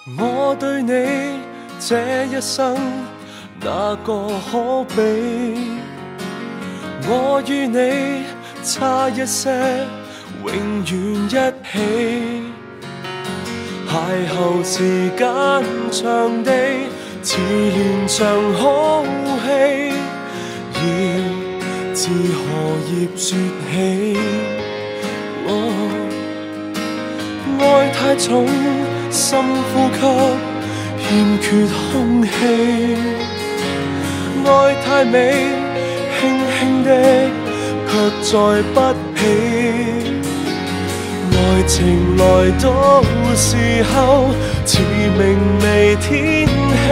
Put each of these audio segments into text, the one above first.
我對你這一生哪個可比？我與你差一些，永遠一起。邂逅時間長地，似連場好戲，要自何葉説起？愛太重，深呼吸，欠缺空氣。愛太美，輕輕的，卻載不起。愛情來到時候，似明媚天氣，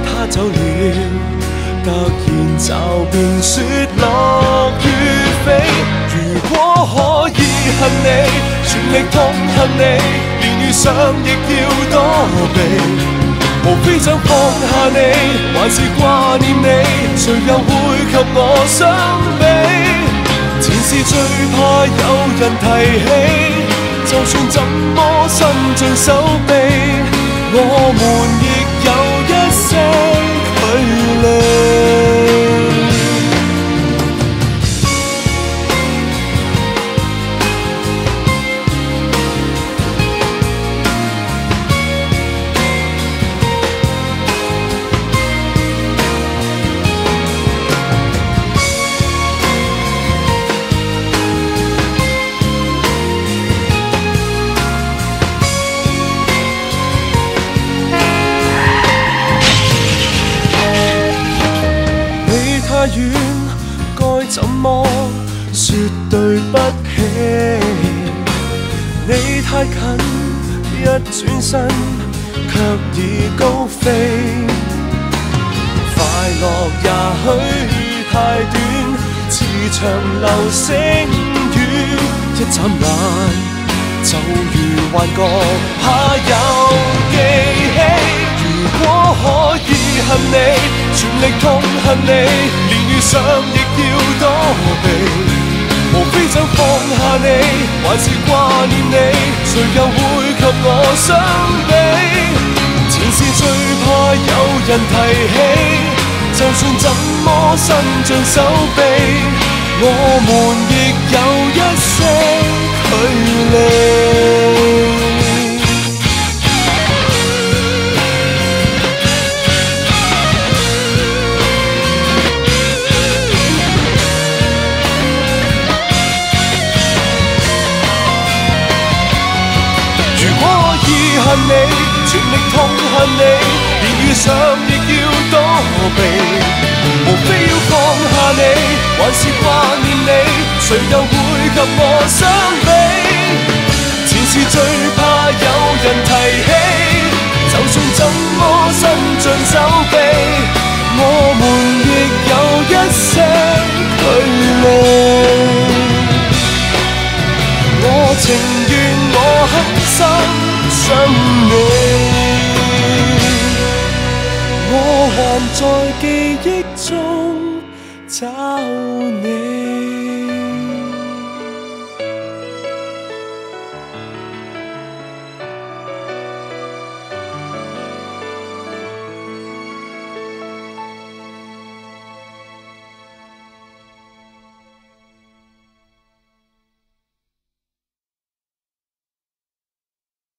他走了，突然驟變雪落雨飛。如果可以恨你，全力痛恨你，連遇上亦要躲避。無非想放下你，還是掛念你，誰又會及我相比？前事最怕有人提起，就算怎麼伸盡手臂，我們亦有一些距離。太遠，該怎麼說對不起？你太近，一轉身卻已高飛。快樂也許太短，似長流星雨，一眨眼就如幻覺，怕有記起。如果可以恨你，全力痛恨你，連遇上亦要躲避。無非想放下你，還是掛念你，誰又會及我相比？前事最怕有人提起，就算怎麼伸盡手臂，我們亦有一些距離。恨你，全力痛恨你，連遇上亦要躲避。無非要放下你，還是掛念你，誰又會及我相比？前事最怕有人提起，就算怎麼伸盡手臂，我們亦有一些距離。我情願我狠心想你，我還在記憶中找你。